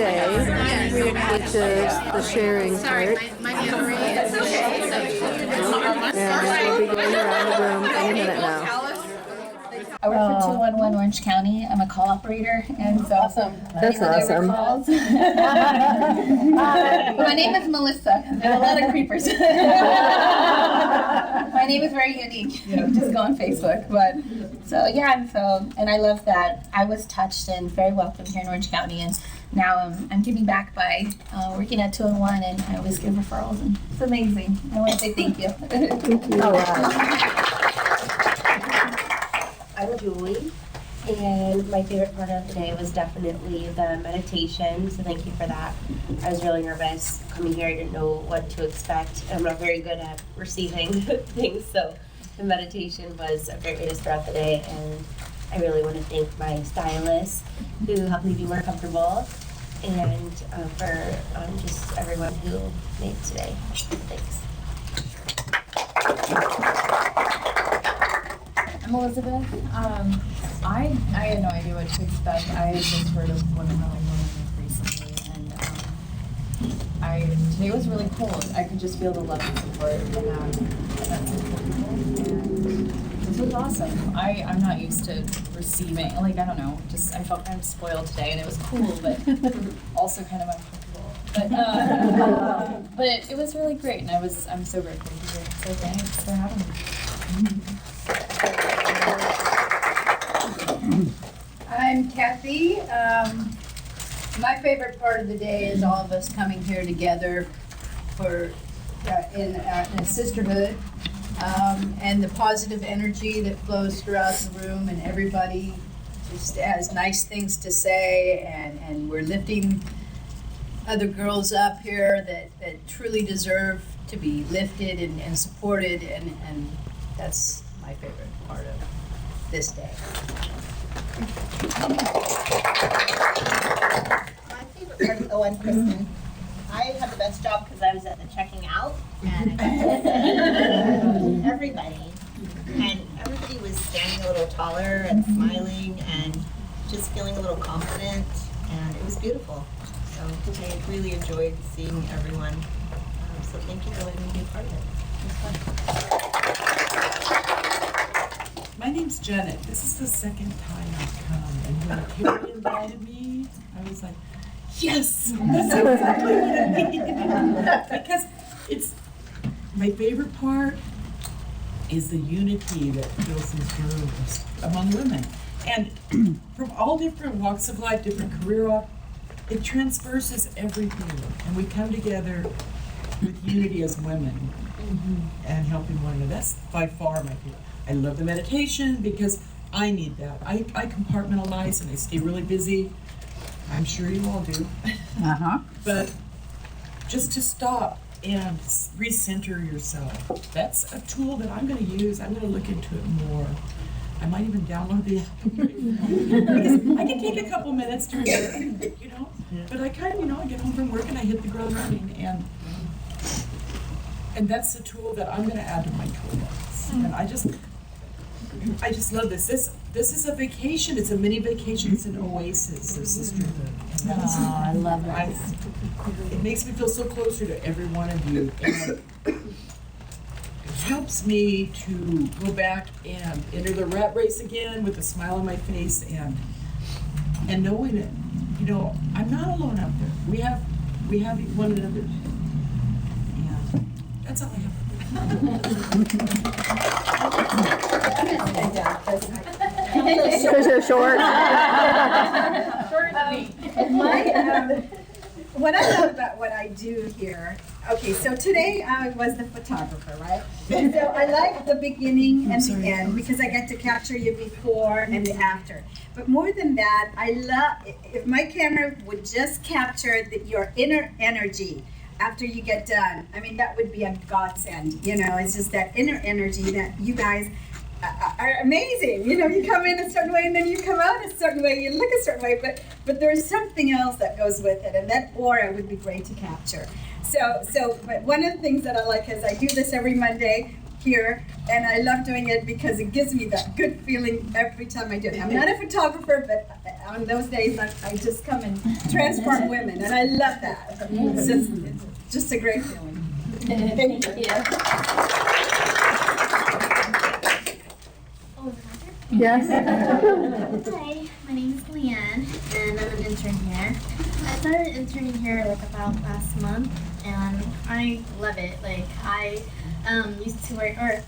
today, which is the sharing part. And we'll be going around the room any minute now. I work for 211 Orange County. I'm a call operator, and so That's awesome. Calls. My name is Melissa. There are a lot of creepers. My name is very unique. Just go on Facebook. But and I love that. I was touched and very welcome here in Orange County, and now I'm giving back by working at 201, and I always give referrals, and it's amazing. I want to say thank you. Oh, wow. I'm Julie, and my favorite part of the day was definitely the meditation, so thank you for that. I was really nervous coming here. I didn't know what to expect. I'm not very good at receiving things, so the meditation was a great way to start the day, and I really want to thank my stylist who helped me be more comfortable, and for just everyone who made it today. Thanks. I'm Elizabeth. I had no idea what to expect. I had just heard of Women Having Women recently, and today was really cold. I could just feel the love and support and that's so cool. And this was awesome. I'm not used to receiving, I don't know, I felt kind of spoiled today, and it was cool, but also kind of uncomfortable. But it was really great, and I'm so grateful to be here. So thanks for having me. I'm Kathy. My favorite part of the day is all of us coming here together in a sisterhood, and the positive energy that flows throughout the room, and everybody just has nice things to say, and we're lifting other girls up here that truly deserve to be lifted and supported, and that's my favorite part of this day. My favorite part is I'm Kristen. I had the best job because I was at the checking out, and I got to listen to everybody. And everybody was standing a little taller and smiling and just feeling a little confident, and it was beautiful. So I really enjoyed seeing everyone. So thank you for letting me be a part of it. It was fun. My name's Janet. This is the second time I've come, and when Carrie invited me, I was like, yes, that's exactly what I need. Because it's my favorite part is the unity that feels observed among women, and from all different walks of life, different career walks, it transverses everything, and we come together with unity as women and helping one another. That's by far my favorite. I love the meditation because I need that. I compartmentalize and I stay really busy. I'm sure you all do. But just to stop and recenter yourself, that's a tool that I'm going to use. I'm going to look into it more. I might even download the app. Because I can take a couple minutes to it, But I kind of, I get home from work and I hit the ground running, and that's the tool that I'm going to add to my toolbox. And I just love this. This is a vacation. It's a mini vacation. It's an oasis of sisterhood. I love that. It makes me feel so closer to every one of you. And it helps me to go back and enter the rat race again with a smile on my face and knowing it. I'm not alone out there. We have one another. Yeah, that's all I have. Because you're short. What I love about what I do here, okay, so today I was the photographer, right? And so I like the beginning and the end because I get to capture you before and the after. But more than that, I love, if my camera would just capture your inner energy after you get done, I mean, that would be a godsend, it's just that inner energy that you guys are amazing. You come in a certain way and then you come out a certain way, you look a certain way, but there's something else that goes with it, and that aura would be great to capture. But one of the things that I like is I do this every Monday here, and I love doing it because it gives me that good feeling every time I do it. I'm not a photographer, but on those days, I just come and transform women, and I love that. It's just a great feeling. Thank you. Yes. Hi, my name is Leanne, and I'm an intern here. I started interning here like about last month, and I love it. Like I used to work, or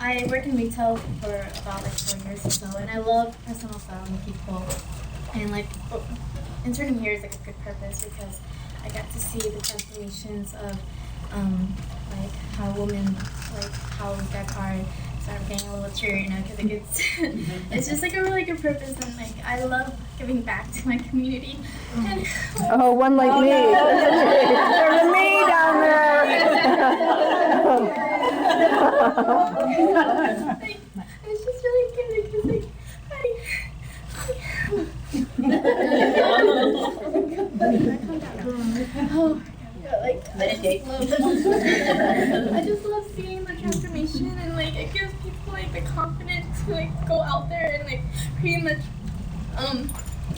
I worked in retail for about like 4 years or so, and I love personal style and people. And like interning here is like a good purpose because I got to see the transformations of like how women, like how that are start getting a little true, because it gets, it's just like a really good purpose, and like I love giving back to my community. And, Oh, one like me. There's a me down there. like, it's just really good because like I just love seeing the transformation, and like it gives people like the confidence to like go out there and like pretty much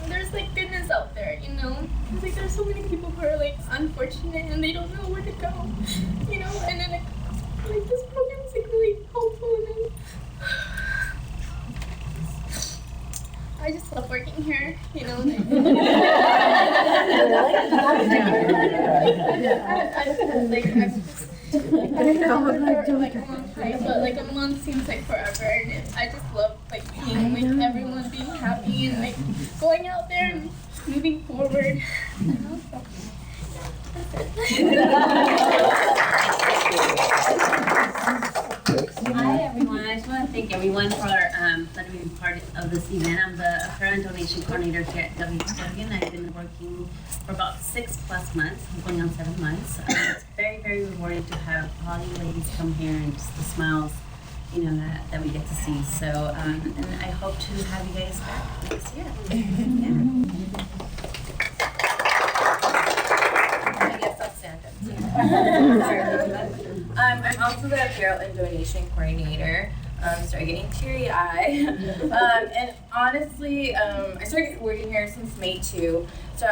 there's like goodness out there, because like there's so many people who are like unfortunate and they don't know where to go, and then like this program is like really helpful, and I just love working here, I just like a long time, but like a month seems like forever, and I just love like seeing like everyone being happy and like going out there and moving forward. Hi everyone, I just want to thank everyone for letting me be part of this event. I'm the Parent Donation Coordinator here at WHW, and I've been working for about 6+ months, going on 7 months. It's very, very rewarding to have all you ladies come here and just the smiles, that we get to see. So, and I hope to have you guys back next year. I guess I'll stand up too. I'm also the apparel and donation coordinator. Started getting teary-eyed. And honestly, I started working here since May 2. So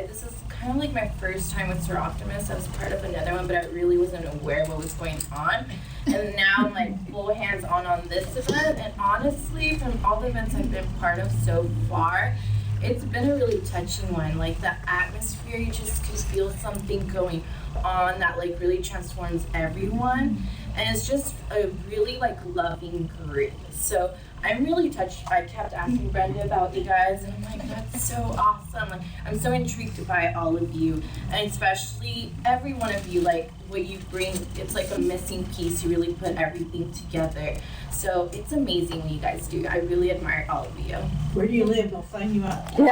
this is kind of like my first time with Soroptimist. I was part of another one, but I really wasn't aware what was going on. And now I'm like full hands-on on this event. And honestly, from all the events I've been part of so far, it's been a really touching one. Like the atmosphere, you just can feel something going on that like really transforms everyone. And it's just a really like loving group. So I'm really touched. I kept asking Brenda about you guys, and I'm like, that's so awesome. Like I'm so intrigued by all of you, and especially every one of you. Like what you bring, it's like a missing piece. You really put everything together. So it's amazing what you guys do. I really admire all of you. Where do you live? They'll sign you up. Yeah.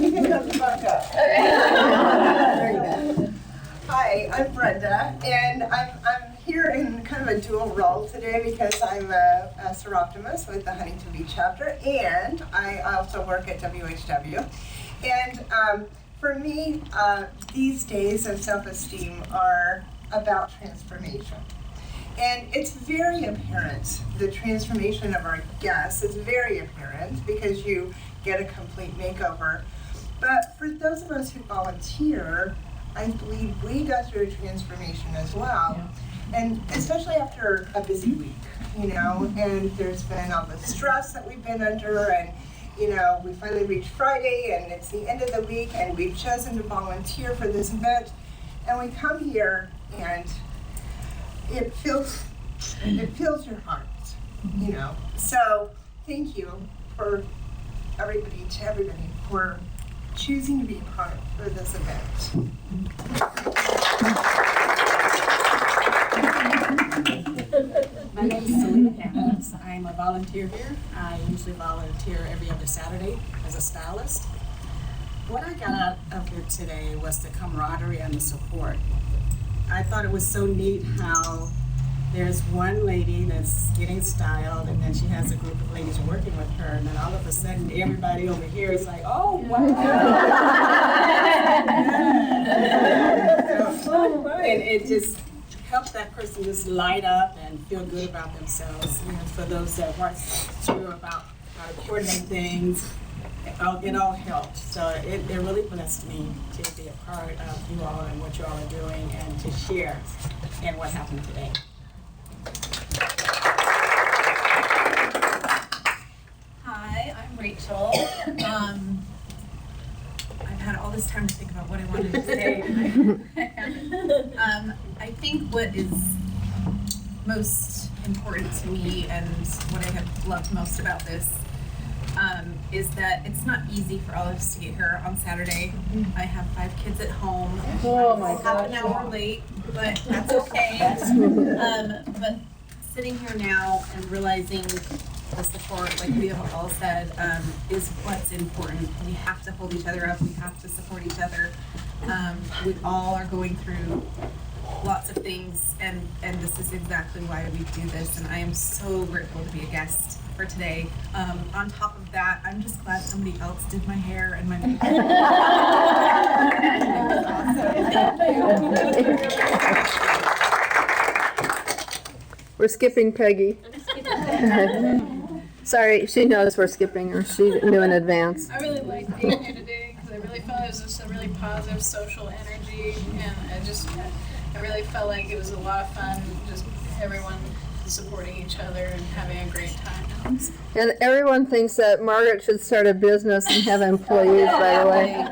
You can come the fuck up. Hi, I'm Brenda, and I'm here in kind of a dual role today because I'm a Soroptimist with the Huntington Beach chapter, and I also work at WHW. And for me, these days of self-esteem are about transformation. And it's very apparent, the transformation of our guests is very apparent because you get a complete makeover. But for those of us who volunteer, I believe we go through a transformation as well. Yeah. And especially after a busy week, and there's been all the stress that we've been under, and we finally reached Friday and it's the end of the week and we've chosen to volunteer for this event, and we come here and it fills your heart, So thank you for everybody for choosing to be part of this event. My name is Selena Hammonds. I'm a volunteer here. I usually volunteer every other Saturday as a stylist. What I got out of it today was the camaraderie and the support. I thought it was so neat how there's one lady that's getting styled, and then she has a group of ladies working with her, and then all of a sudden everybody over here is like, oh, wow. And it just help that person just light up and feel good about themselves. You know, for those that weren't sure about how to coordinate things, it all helped. So it really blessed me to be a part of you all and what you all are doing and to share in what happened today. Hi, I'm Rachel. I've had all this time to think about what I wanted to say. I think what is most important to me and what I have loved most about this is that it's not easy for all of us to get here on Saturday. I have 5 kids at home. Oh my Half an hour late, but that's okay. But sitting here now and realizing the support, like we have all said, is what's important. We have to hold each other up. We have to support each other. We all are going through lots of things, and this is exactly why we do this. And I am so grateful to be a guest for today. On top of that, I'm just glad somebody else did my hair and my makeup. We're skipping Peggy. Sorry, she knows we're skipping her. She knew in advance. I really liked being here today because I really felt it was just a really positive social energy, and I really felt like it was a lot of fun, just everyone supporting each other and having a great time. And everyone thinks that Margaret should start a business and have employees, by the way,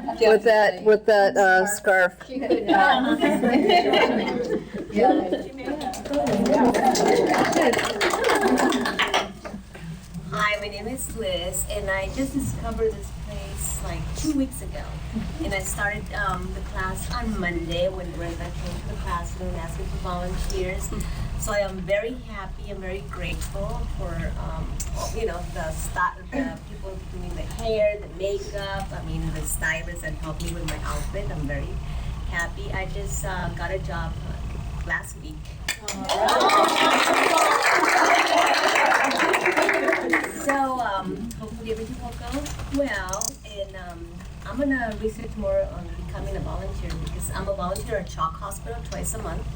with that scarf. She could. Hi, my name is Liz, and I just discovered this place like 2 weeks ago. And I started the class on Monday when Brenda came to the classroom and asked me for volunteers. So I am very happy and very grateful for the people doing the hair, the makeup. I mean, the stylists that helped me with my outfit. I'm very happy. I just got a job last week. So hopefully everything will go well, and I'm gonna research more on becoming a volunteer because I'm a volunteer at Chalk Hospital twice a month,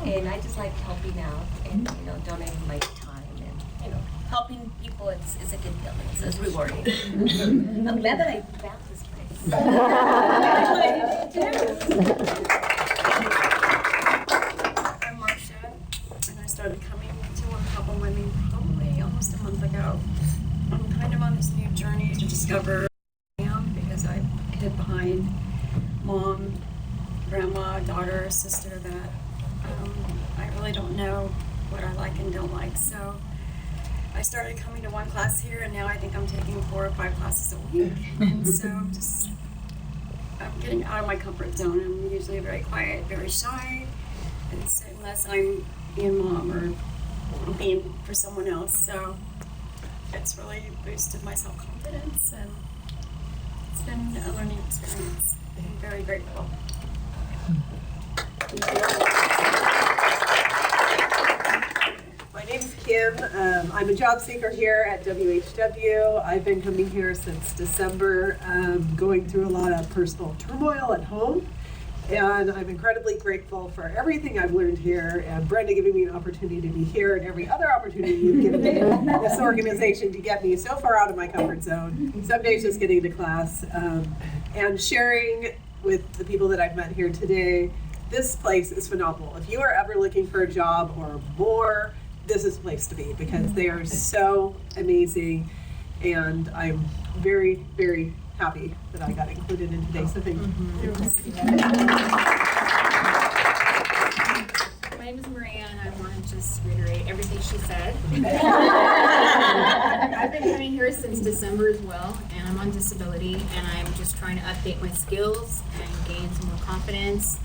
and I just like helping out and donating my time and helping people. It's a good feeling. So it's rewarding. I'm glad that I found this place. I'm Marcia, and I started coming to Woemn probably almost a month ago. I'm kind of on this new journey to discover who I am because I hid behind mom, grandma, daughter, sister that I really don't know what I like and don't like. So I started coming to one class here, and now I think I'm taking 4 or 5 classes a week. And so I'm getting out of my comfort zone. I'm usually very quiet, very shy, and so unless I'm being mom or being for someone else. So it's really boosted my self-confidence, and it's been a learning experience. I'm very grateful. My name's Kim. I'm a job seeker here at WHW. I've been coming here since December, going through a lot of personal turmoil at home. And I'm incredibly grateful for everything I've learned here, and Brenda giving me an opportunity to be here, and every other opportunity you've given me this organization to get me so far out of my comfort zone. Some days just getting to class and sharing with the people that I've met here today. This place is phenomenal. If you are ever looking for a job or more, this is the place to be because they are so amazing, and I'm very, very happy that I got included in today, so thank you. My name is Maria, and I want to just reiterate everything she said. I've been coming here since December as well, and I'm on disability, and I'm just trying to update my skills and gain some more confidence.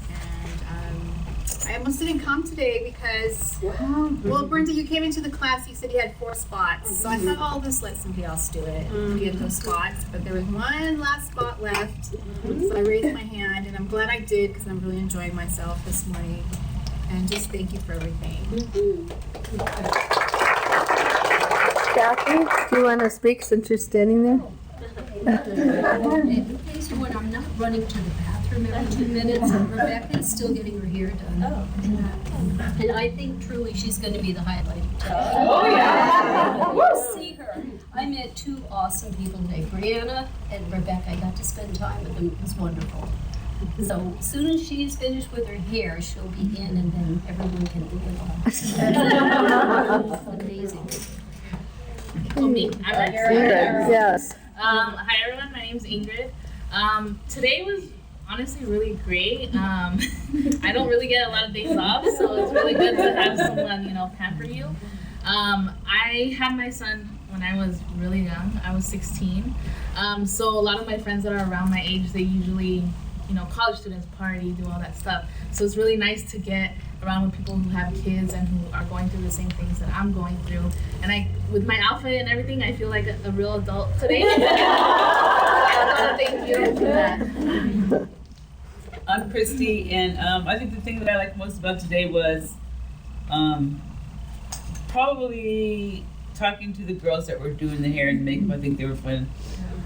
I almost didn't come today because, well, Brenda, you came into the class, you said you had 4 spots. So I thought, oh, I'll just let somebody else do it, get those spots. But there was one last spot left, so I raised my hand, and I'm glad I did because I'm really enjoying myself this morning. And just thank you for everything. Kathy, do you want to speak since you're standing there? In case you want, I'm not running to the bathroom every 2 minutes, and Rebecca's still getting her hair done. And I think truly she's going to be the highlight of today. Oh, yeah. See her. I met two awesome people today, Brianna and Rebecca. I got to spend time with them. It was wonderful. So as soon as she's finished with her hair, she'll be in, and then everyone can do it all. Amazing. Oh, me. I'm right here. Ingrid, yes. Hi everyone, my name's Ingrid. Today was honestly really great. I don't really get a lot of days off, so it's really good to have someone, pamper you. I had my son when I was really young. I was 16. So a lot of my friends that are around my age, they usually, college students party, do all that stuff. So it's really nice to get around with people who have kids and who are going through the same things that I'm going through. And with my outfit and everything, I feel like a real adult today. Thank you for that. I'm Christy, and I think the thing that I liked most about today was probably talking to the girls that were doing the hair and makeup. I think they were fun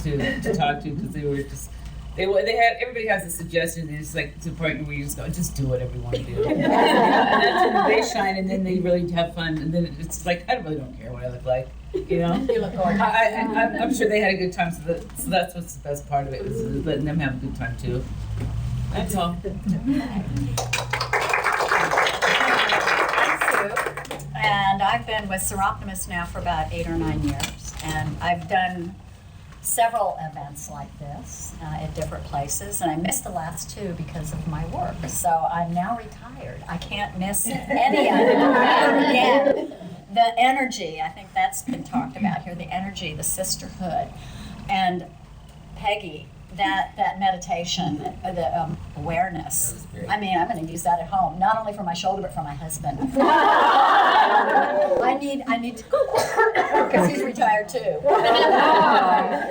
to talk to because they were just. Everybody has a suggestion, and it's like to the point where you just go, just do whatever you want to do. And that's when they shine, and then they really have fun, and then it's like, I really don't care what I look like, You look gorgeous. I'm sure they had a good time, so that's what's the best part of it, is letting them have a good time too. That's all. And I've been with Soroptimist now for about 8 or 9 years, and I've done several events like this at different places, and I missed the last 2 because of my work. So I'm now retired. I can't miss any of it ever again. The energy, I think that's been talked about here, the energy, the sisterhood, and Peggy, that meditation, the awareness. I mean, I'm going to use that at home, not only for my shoulder, but for my husband. I need to, because he's retired too.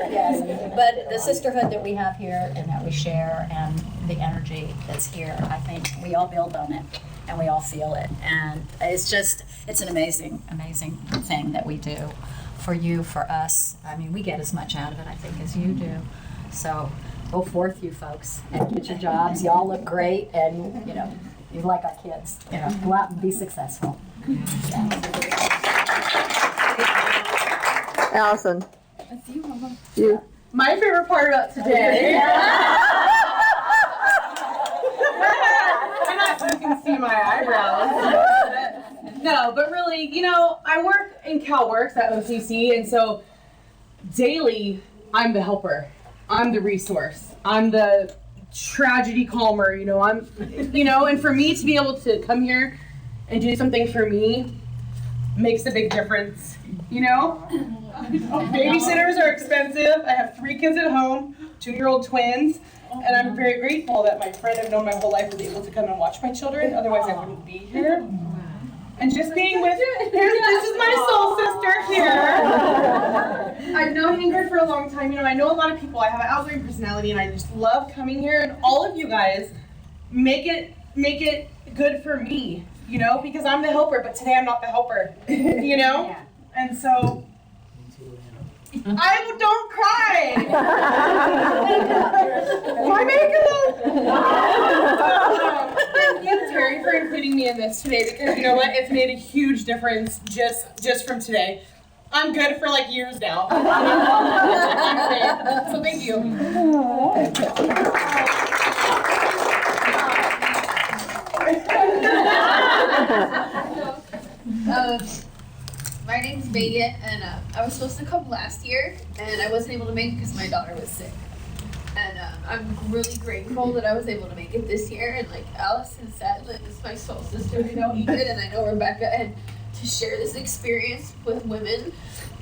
Yes, but the sisterhood that we have here and that we share, and the energy that's here, I think we all build on it and we all feel it, and it's an amazing, amazing thing that we do for you, for us. I mean, we get as much out of it, I think, as you do. So go forth, you folks, and get your jobs. Y'all look great, and you like our kids. Go out and be successful. Allison. That's you, Mama. You. My favorite part about today. You can see my eyebrows. No, but really, I work in CalWorks at OCC, and so daily I'm the helper. I'm the resource. I'm the tragedy calmer, and for me to be able to come here and do something for me makes a big difference, Babysitters are expensive. I have 3 kids at home, 2-year-old twins, and I'm very grateful that my friend I've known my whole life was able to come and watch my children, otherwise I wouldn't be here. And just being with, this is my soul sister here. I've known Ingrid for a long time. I know a lot of people. I have an outgoing personality, and I just love coming here. And all of you guys make it good for me, because I'm the helper. But today I'm not the helper, Yeah. And so don't cry. My makeup. Thank you, Terry, for including me in this today, because you know what? It's made a huge difference just from today. I'm good for years now. I'm great. So thank you. My name's Megan, and I was supposed to come last year, and I wasn't able to make it because my daughter was sick. And I'm really grateful that I was able to make it this year. And like Allison said, it's my soul sister, Ingrid, and I know Rebecca, and to share this experience with women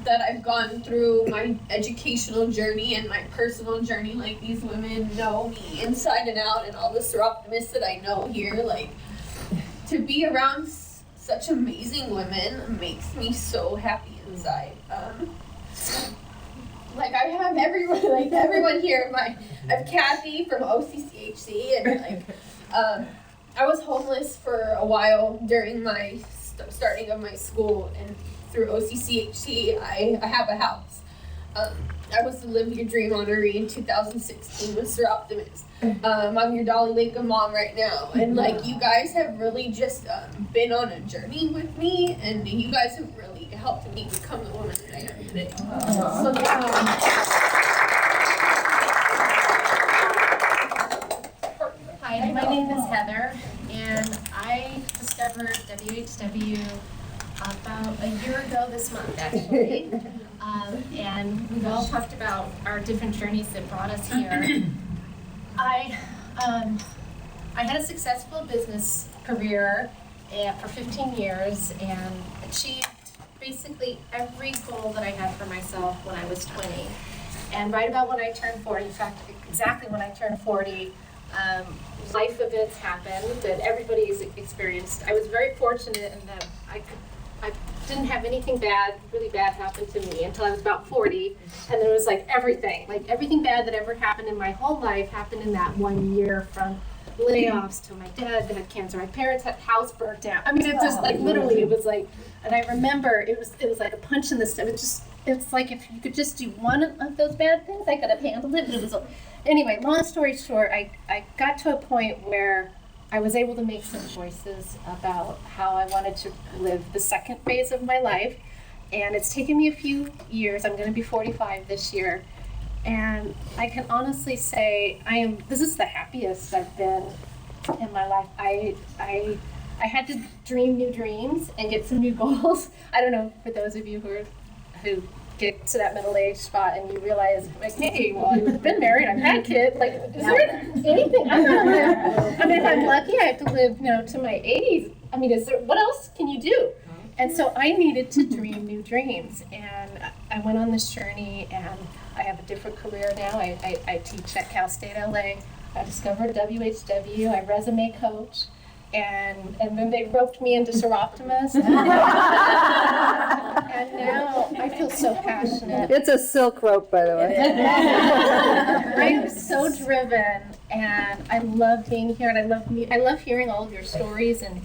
that I've gone through my educational journey and my personal journey. Like, these women know me inside and out, and all the Soroptimists that I know here. To be around such amazing women makes me so happy inside. I have everyone here. I have Kathy from OCCHC, and I was homeless for a while during my starting of my school, and through OCCHC, I have a house. I was the Live Your Dream honoree in 2016 with Soroptimist. I'm your Dolly Lincoln mom right now, and like you guys have really just been on a journey with me, and you guys have really helped me become the woman that I am today. So Hi, my name is Heather, and I discovered WHW about a year ago this month, actually. And we've all talked about our different journeys that brought us here. I had a successful business career for 15 years and achieved basically every goal that I had for myself when I was 20. And right about when I turned 40, in fact, exactly when I turned 40, life events happened that everybody's experienced. I was very fortunate in that I didn't have anything really bad happen to me until I was about 40, and then it was like everything bad that ever happened in my whole life happened in that 1 year, from layoffs to my dad had cancer, my parents had house burnt down. I mean, it just like literally, it was like, and I remember it was like a punch in the stomach. It's like if you could just do one of those bad things, I could have handled it. But it was anyway. Long story short, I got to a point where I was able to make some choices about how I wanted to live the second phase of my life. And it's taken me a few years. I'm going to be 45 this year. And I can honestly say this is the happiest I've been in my life. I had to dream new dreams and get some new goals. I don't know, for those of you who get to that middle-aged spot and you realize, like, hey, well, I've been married, I've had kids, like, is there anything I'm gonna live? I mean, if I'm lucky, I have to live, to my 80s. I mean, what else can you do? And so I needed to dream new dreams, and I went on this journey, and I have a different career now. I teach at Cal State LA. I discovered WHW. I resume coach. And then they roped me into Soroptimist. And now I feel so passionate. It's a silk rope, by the way. I am so driven, and I love being here, and I love hearing all of your stories, and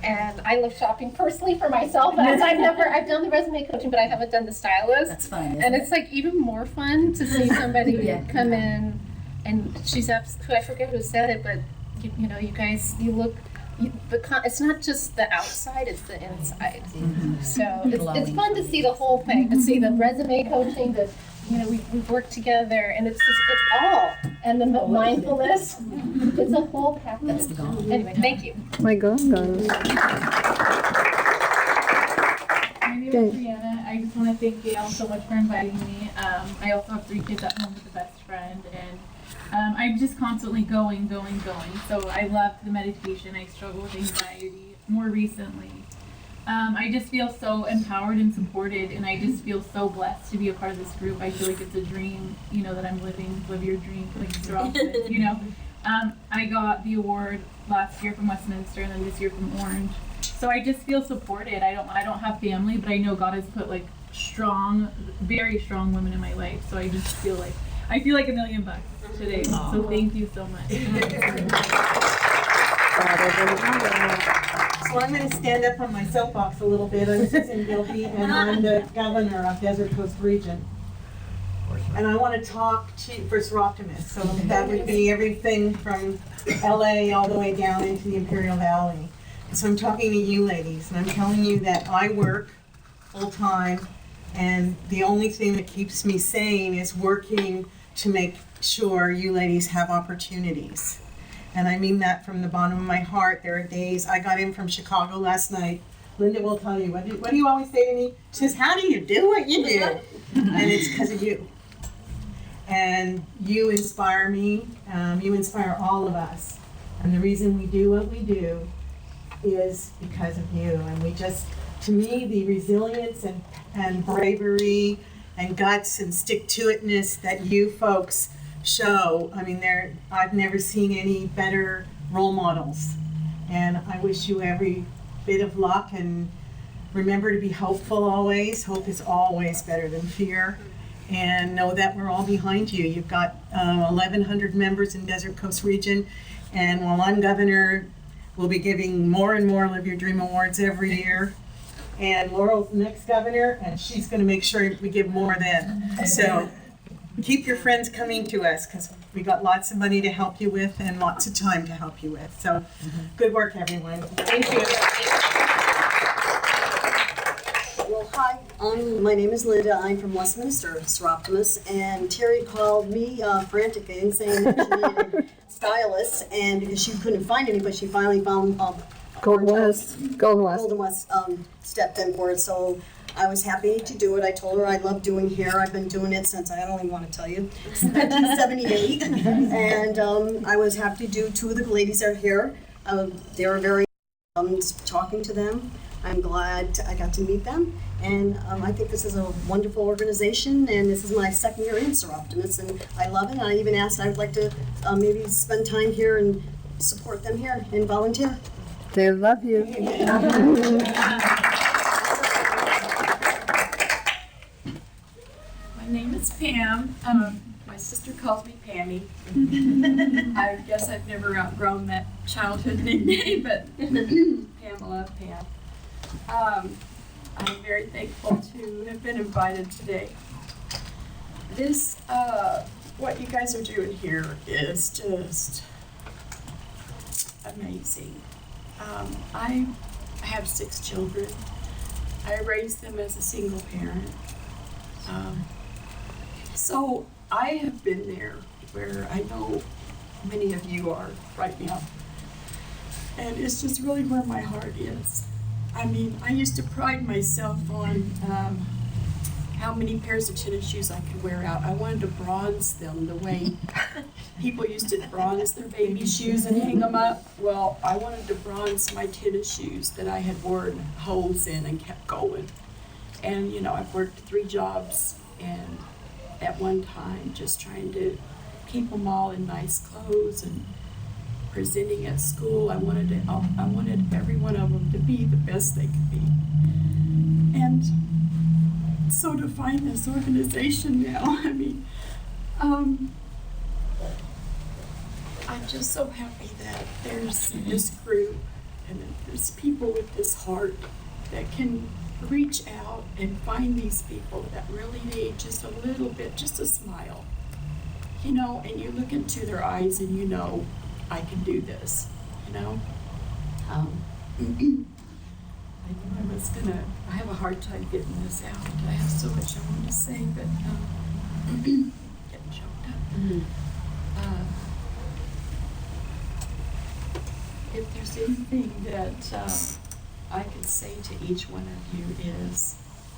I love shopping personally for myself. I've done the resume coaching, but I haven't done the stylist. That's fun. And it's like even more fun to see somebody come in, and I forget who said it, but you guys, it's not just the outside, it's the inside. Mm-hmm. So it's fun to see the whole thing, to see the resume coaching, we work together, and it's all, and the mindfulness, it's a whole package. That's the goal. Anyway, thank you. My God. My name is Brianna. I just want to thank Gail so much for inviting me. I also have 3 kids at home with a best friend, and I'm just constantly going. So I love the meditation. I struggle with anxiety more recently. I just feel so empowered and supported, and I just feel so blessed to be a part of this group. I feel like it's a dream, that I'm living. Live your dream, like Soroptimist, I got the award last year from Westminster, and then this year from Orange. So I just feel supported. I don't have family, but I know God has put like strong, very strong women in my life. So I just feel like $1 million today. Aww. So thank you so much. So I'm going to stand up on my soapbox a little bit. I'm Susan Gilby, and I'm the governor of Desert Coast Region. And I want to talk for Soroptimist. So that would be everything from LA all the way down into the Imperial Valley. So I'm talking to you ladies, and I'm telling you that I work full time, and the only thing that keeps me sane is working to make sure you ladies have opportunities. And I mean that from the bottom of my heart. There are days, I got in from Chicago last night. Linda will tell you, what do you always say to me? She says, how do you do what you do? And it's because of you. And you inspire me, you inspire all of us. And the reason we do what we do is because of you. And we just, to me, the resilience and bravery and guts and stick-to-itness that you folks show, I mean, I've never seen any better role models. And I wish you every bit of luck, and remember to be hopeful always. Hope is always better than fear. And know that we're all behind you. You've got 1,100 members in Desert Coast Region, and while I'm governor, we'll be giving more and more Live Your Dream Awards every year. And Laurel's the next governor, and she's gonna make sure we give more then. So keep your friends coming to us, because we got lots of money to help you with and lots of time to help you with. So good work, everyone. Thank you. Well, hi, my name is Linda. I'm from Westminster, Soroptimist, and Terry called me frantic and saying that she needed a stylist, and because she couldn't find anybody, she finally found Golden West stepped in for it. So I was happy to do it. I told her I love doing hair. I've been doing it since, I don't even want to tell you, 1978. And I was happy to do 2 of the ladies that are here. They were very, talking to them. I'm glad I got to meet them. And I think this is a wonderful organization, and this is my 2nd year in Soroptimist, and I love it. And I even asked I would like to maybe spend time here and support them here and volunteer. They love you. My name is Pam. My sister calls me Pammy. I guess I've never outgrown that childhood nickname, but Pamela, Pam. I'm very thankful to have been invited today. This, what you guys are doing here is just amazing. I have 6 children. I raised them as a single parent. So I have been there where I know many of you are right now. And it's just really where my heart is. I mean, I used to pride myself on how many pairs of tennis shoes I could wear out. I wanted to bronze them the way people used to bronze their baby shoes and hang them up. Well, I wanted to bronze my tennis shoes that I had worn holes in and kept going. And, you know, I've worked 3 jobs and at one time just trying to keep them all in nice clothes and presenting at school. I wanted every one of them to be the best they could be. And so to find this organization now, I mean, I'm just so happy that there's this group and that there's people with this heart that can reach out and find these people that really need just a little bit, just a smile. You know, and you look into their eyes and you know, I can do this, you know? I knew I have a hard time getting this out. I have so much I want to say, but getting choked up. If there's anything that I could say to each one of you is,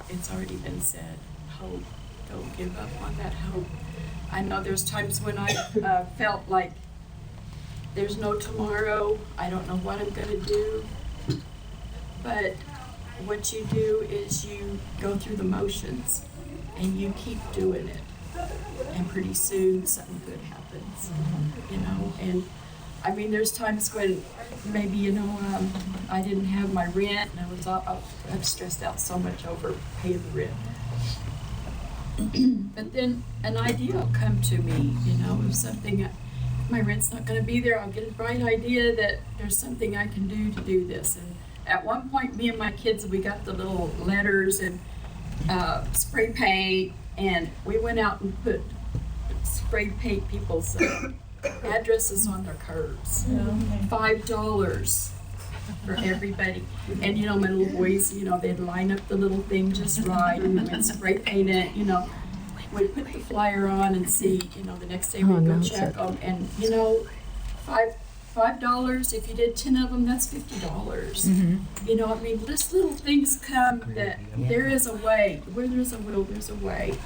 it's already been said, hope. Don't give up on that hope. I know there's times when I felt like there's no tomorrow. I don't know what I'm gonna do. But what you do is you go through the motions and you keep doing it. And pretty soon something good happens, you know? And I mean, there's times when maybe, you know, I didn't have my rent and I'm stressed out so much over paying the rent. But then an idea will come to me, you know, of something. My rent's not going to be there. I'll get a bright idea that there's something I can do to do this. And at one point, me and my kids, we got the little letters and spray paint, and we went out and put spray paint people's addresses on their curbs. $5 for everybody. And you know, my little boys, you know, they'd line up the little thing just right and we'd spray paint it, you know. We'd put the flyer on and see, you know, the next day we'd go check them. And you know, $5, if you did 10 of them, that's $50. You know, I mean, just little things come that there is a way. Where there's a will, there's a way.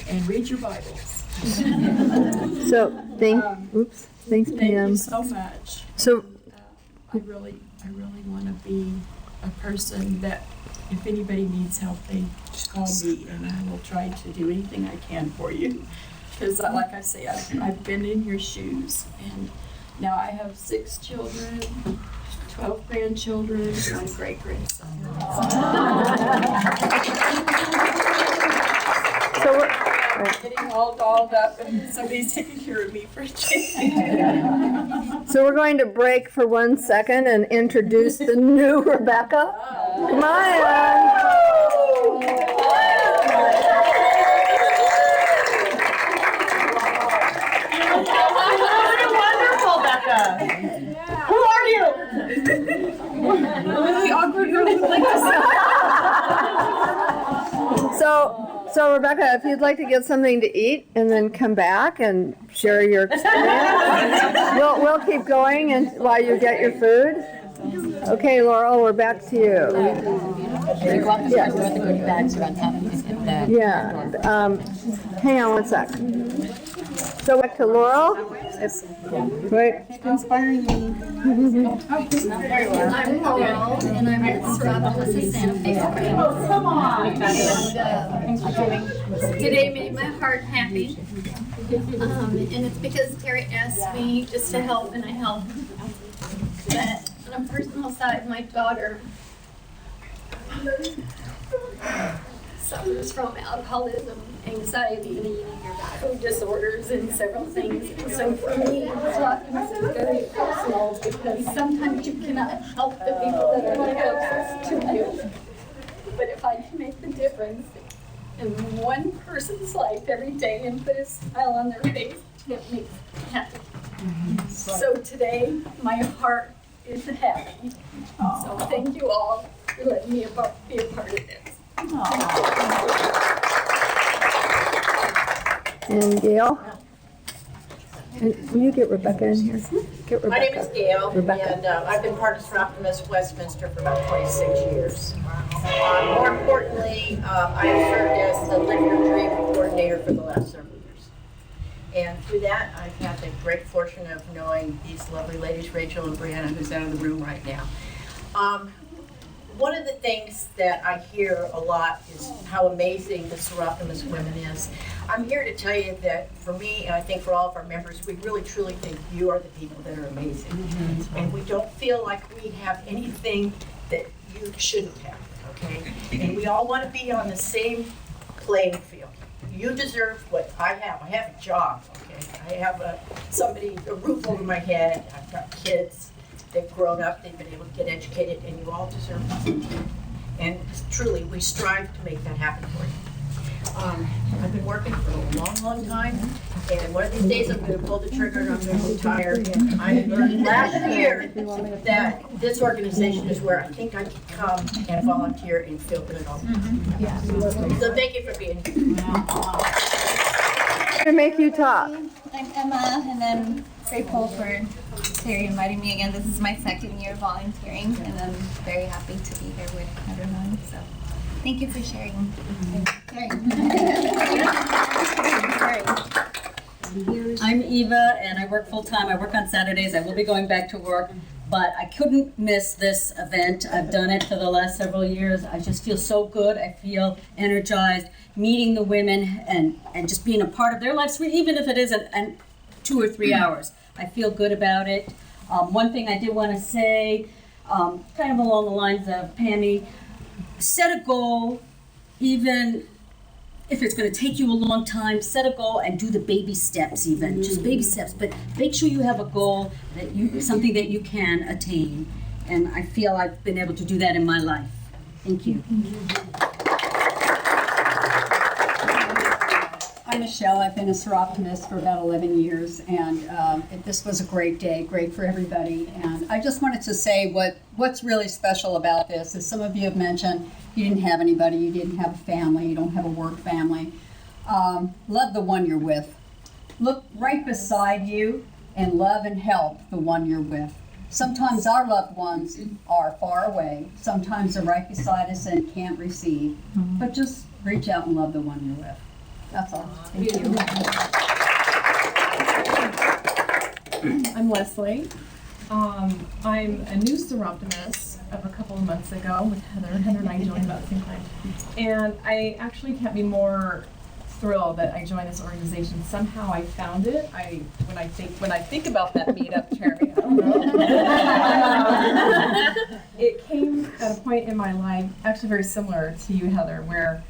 And read your Bibles. So, thanks, Thank Pam. you so much. So, I really want to be a person that if anybody needs help, they call me and I will try to do anything I can for you. Because like I say, I've been in your shoes, and now I have 6 children, 12 grandchildren, and 1 great-grandson. So getting all dolled up and somebody's taking care of me for a change. So we're going to break for 1 second and introduce the new Rebecca. Come on. Wonderful, Becca. Who are you? Really awkward girl who'd like to So Rebecca, if you'd like to get something to eat and then come back and share your experience, we'll keep going and while you get your food. Okay, Laurel, we're back to you. Yeah. Hang on 1 sec. So back to Laurel. Wait. Inspiring me. I'm Laurel, and I'm at Soroptimist in Santa Fe. Oh, come on. Today made my heart happy, and it's because Terry asked me just to help, and I helped. But on a personal side, my daughter suffers from alcoholism, anxiety, food disorders, and several things. So for me, Soroptimist is very personal because sometimes you cannot help the people that are closest to you. But if I can make the difference in one person's life every day and put a smile on their face, it makes me happy. So today, my heart is happy. So thank you all for letting me be a part of this. And Gail. And will you get Rebecca in here? Get Rebecca. My name is Gail, Rebecca. and I've been part of Soroptimist Westminster for about 26 years. More importantly, I have served as the Live Your Dream coordinator for the last several years. And through that, I've had the great fortune of knowing these lovely ladies, Rachel and Brianna, who's out of the room right now. One of the things that I hear a lot is how amazing the Soroptimist women is. I'm here to tell you that for me, and I think for all of our members, we really truly think you are the people that are amazing. And we don't feel like we have anything that you shouldn't have, okay? And we all want to be on the same playing field. You deserve what I have. I have a job, okay? I have a roof over my head. I've got kids. They've grown up, they've been able to get educated, and you all deserve that. And truly, we strive to make that happen for you. I've been working for a long, long time, and one of these days I'm going to pull the trigger and I'm going to retire. And I learned last year that this organization is where I think I can come and volunteer and feel good all the time. So thank you for being here. To make you talk. I'm Emma, and I'm grateful for Terry inviting me again. This is my second year volunteering, and I'm very happy to be here with everyone. So, thank you for sharing. I'm Eva, and I work full-time. I work on Saturdays. I will be going back to work, but I couldn't miss this event. I've done it for the last several years. I just feel so good. I feel energized, meeting the women and just being a part of their lives, even if it is 2 or 3 hours. I feel good about it. One thing I did want to say, kind of along the lines of Pammy, set a goal, even if it's going to take you a long time, set a goal and do the baby steps even, just baby steps, but make sure you have a goal, something that you can attain. And I feel I've been able to do that in my life. Thank you. I'm Michelle. I've been a Soroptimist for about 11 years, and this was a great day, great for everybody. And I just wanted to say what's really special about this is some of you have mentioned you didn't have anybody, you didn't have a family, you don't have a work family. Love the one you're with. Look right beside you and love and help the one you're with. Sometimes our loved ones are far away. Sometimes they're right beside us and can't receive. But just reach out and love the one you're with. That's all. Thank you. I'm Leslie. I'm a new Soroptimist of a couple of months ago with Heather. Heather and I joined about the same time. And I actually can't be more thrilled that I joined this organization. Somehow I found it. When I think about that meetup, Terry, I don't know. It came at a point in my life, actually very similar to you, Heather, where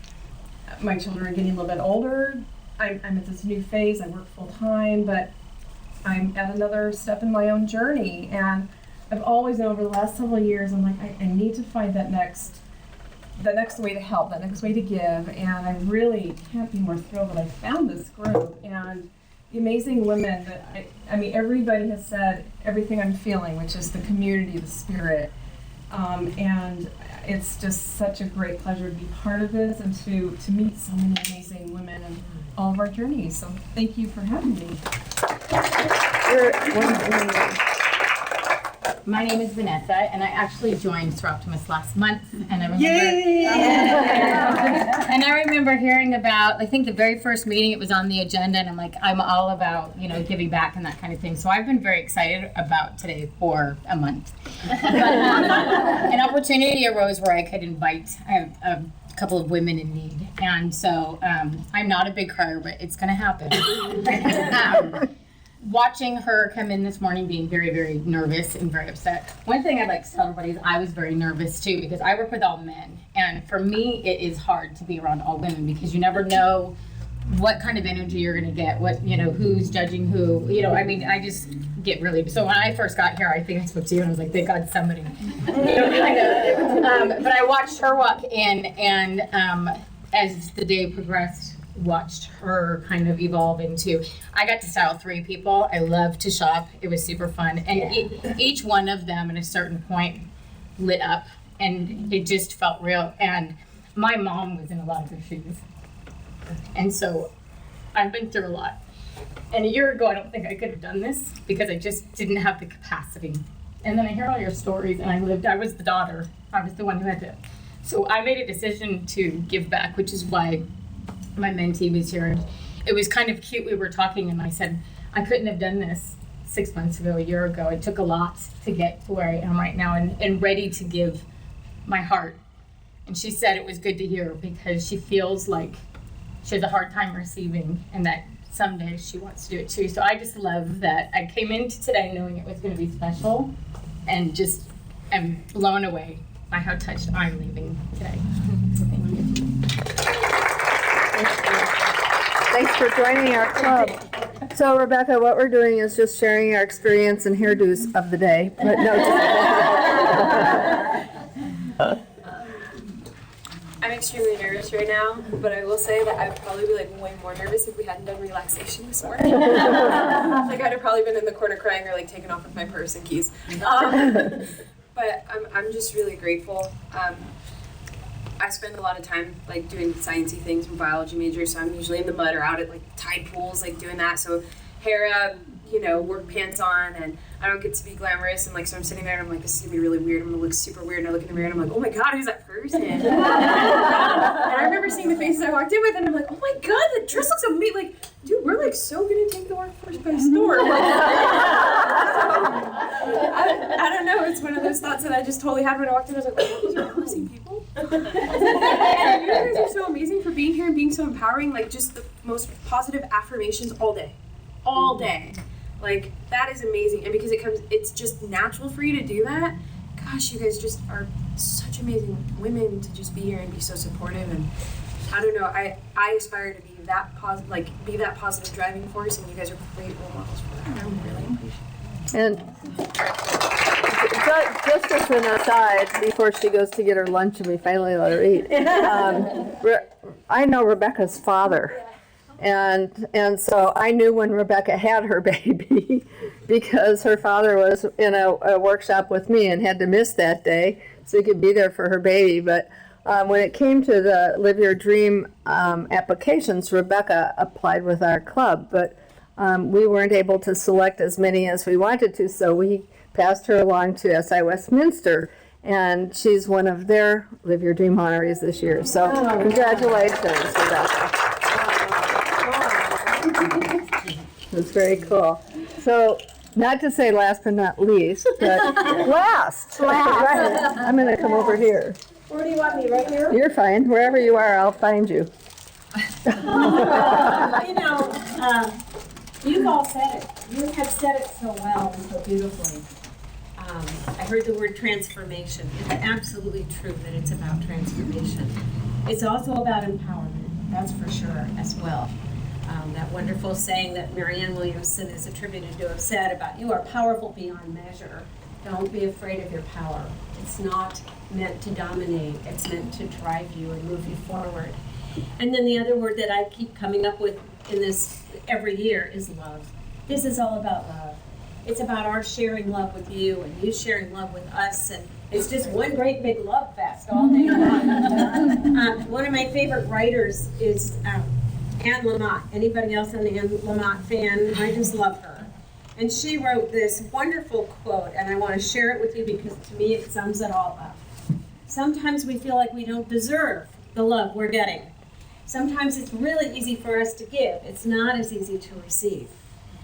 my children are getting a little bit older. I'm at this new phase. I work full time, but I'm at another step in my own journey. And I've always known over the last several years, I'm like, I need to find that next way to help, that next way to give. And I really can't be more thrilled that I found this group and the amazing women that I mean, everybody has said everything I'm feeling, which is the community, the spirit. And it's just such a great pleasure to be part of this and to meet so many amazing women and all of our journeys. So thank you for having me. My name is Vanessa, and I actually joined Soroptimist last month, and I remember. Yay! And I remember hearing about. I think the very first meeting, it was on the agenda, and I'm like, I'm all about giving back and that kind of thing. So I've been very excited about today for a month. But, an opportunity arose where I could invite a couple of women in need, and so I'm not a big crier, but it's going to happen. Watching her come in this morning being very, very nervous and very upset. One thing I'd like to tell everybody is I was very nervous too, because I work with all men. And for me, it is hard to be around all women because you never know what kind of energy you're going to get, who's judging who. I just get really, so when I first got here, I think I spoke to you and I was like, thank God somebody. But I watched her walk in and as the day progressed, watched her kind of evolve into, I got to style 3 people. I love to shop. It was super fun. And each one of them at a certain point lit up and it just felt real. And my mom was in a lot of her shoes. And so I've been through a lot. And a year ago, I don't think I could have done this because I just didn't have the capacity. And then I hear all your stories and I was the daughter. I was the one who had to. So I made a decision to give back, which is why my mentee was here. And it was kind of cute. We were talking and I said, I couldn't have done this 6 months ago, a year ago. It took a lot to get to where I am right now and ready to give my heart. And she said it was good to hear because she feels like she has a hard time receiving and that someday she wants to do it too. So I just love that I came into today knowing it was going to be special and just am blown away by how touched I'm leaving today. So thank you. Thanks for joining our club. So Rebecca, what we're doing is just sharing our experience and hairdos of the day. But no, I'm extremely nervous right now, but I will say that I'd probably be way more nervous if we hadn't done relaxation this morning. I'd have probably been in the corner crying or taken off with my purse and keys. But I'm just really grateful. I spend a lot of time doing sciencey things. I'm a biology major, so I'm usually in the mud or out at tide pools, doing that. So hair up, work pants on, and I don't get to be glamorous. And so I'm sitting there and I'm like, this is gonna be really weird. I'm gonna look super weird. And I look in the mirror and I'm like, oh my God, who's that person? And I remember seeing the faces I walked in with, and I'm like, oh my God, the dress looks amazing. Dude, we're so gonna take the workforce by storm. I don't know. It's one of those thoughts that I just totally had when I walked in. I was like, oh, these are amazing people. And you guys are so amazing for being here and being so empowering. Just the most positive affirmations all day. All day. That is amazing. And because it's just natural for you to do that. Gosh, you guys just are such amazing women to just be here and be so supportive. And I don't know, I aspire to be that positive driving force, and you guys are great role models for that. I'm really appreciative. And just as an aside, before she goes to get her lunch and we finally let her eat, I know Rebecca's father. And so I knew when Rebecca had her baby because her father was in a workshop with me and had to miss that day so he could be there for her baby. But when it came to the Live Your Dream applications, Rebecca applied with our club, but we weren't able to select as many as we wanted to, so we passed her along to SI Westminster, and she's one of their Live Your Dream honorees this year. So congratulations, Rebecca. That's very cool. So, not to say last but not least, but last. I'm going to come over here. Where do you want me, right here? You're fine. Wherever you are, I'll find you. You've all said it. You have said it so well and so beautifully. I heard the word transformation. It's absolutely true that it's about transformation. It's also about empowerment, that's for sure, as well. That wonderful saying that Marianne Williamson is attributed to have said about, you are powerful beyond measure. Don't be afraid of your power. It's not meant to dominate. It's meant to drive you and move you forward. And then the other word that I keep coming up with in this every year is love. This is all about love. It's about our sharing love with you and you sharing love with us. And it's just one great big love fest all day long. One of my favorite writers is Anne Lamott. Anybody else an Anne Lamott fan? I just love her. And she wrote this wonderful quote, and I want to share it with you because to me it sums it all up. Sometimes we feel like we don't deserve the love we're getting. Sometimes it's really easy for us to give. It's not as easy to receive.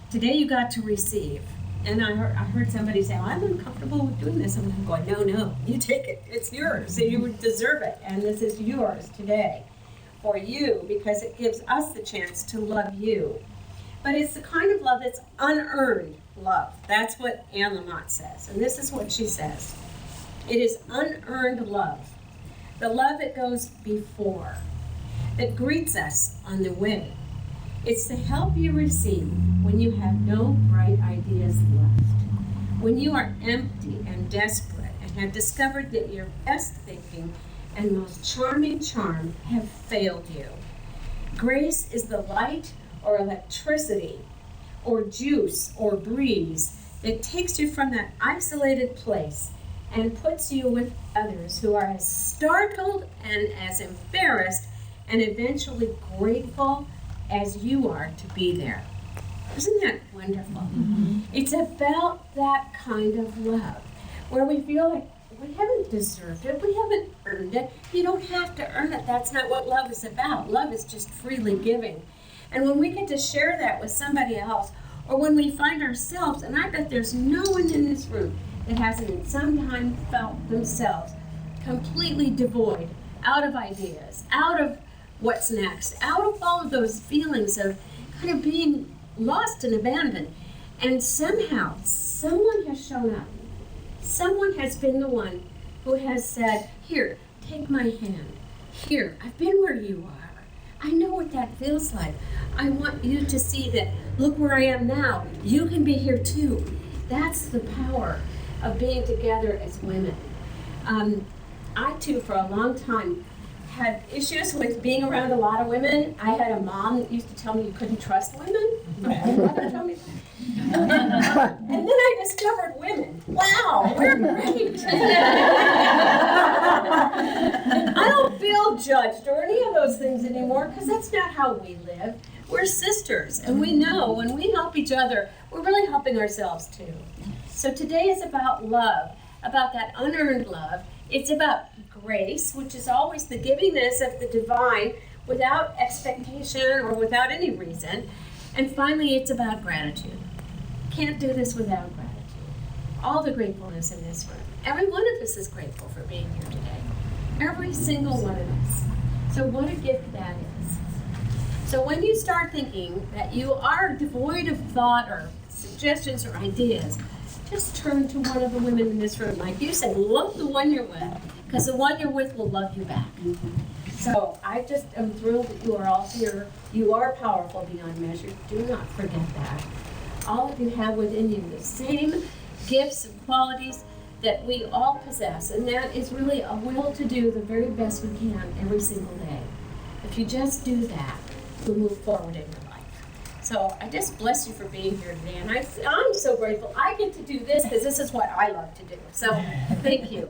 Today you got to receive. And I heard somebody say, well, I'm uncomfortable with doing this. I'm going, no, you take it. It's yours. So you deserve it. And this is yours today for you because it gives us the chance to love you. But it's the kind of love that's unearned love. That's what Anne Lamott says. And this is what she says. It is unearned love. The love that goes before, that greets us on the way. It's to help you receive when you have no bright ideas left, when you are empty and desperate and have discovered that your best thinking and most charming charm have failed you. Grace is the light or electricity or juice or breeze that takes you from that isolated place and puts you with others who are as startled and as embarrassed and eventually grateful as you are to be there. Isn't that wonderful? Mm-hmm. It's about that kind of love where we feel like we haven't deserved it, we haven't earned it. You don't have to earn it. That's not what love is about. Love is just freely giving. And when we get to share that with somebody else, or when we find ourselves, and I bet there's no one in this room that hasn't in some time felt themselves completely devoid, out of ideas, out of what's next, out of all of those feelings of kind of being lost and abandoned. And somehow, someone has shown up. Someone has been the one who has said, here, take my hand. Here, I've been where you are. I know what that feels like. I want you to see that, look where I am now. You can be here too. That's the power of being together as women. I too, for a long time, had issues with being around a lot of women. I had a mom that used to tell me you couldn't trust women. My mother told me that. And then I discovered women. Wow, we're great. I don't feel judged or any of those things anymore because that's not how we live. We're sisters, and we know when we help each other, we're really helping ourselves too. So today is about love, about that unearned love. It's about grace, which is always the givingness of the divine without expectation or without any reason. And finally, it's about gratitude. Can't do this without gratitude. All the gratefulness in this room. Every one of us is grateful for being here today. Every single one of us. So what a gift that is. So when you start thinking that you are devoid of thought or suggestions or ideas, just turn to one of the women in this room. Like you said, love the one you're with, because the one you're with will love you back. So I just am thrilled that you are all here. You are powerful beyond measure. Do not forget that. All of you have within you the same gifts and qualities that we all possess, and that is really a will to do the very best we can every single day. If you just do that, you'll move forward in your life. So I just bless you for being here today, and I'm so grateful I get to do this because this is what I love to do. So thank you.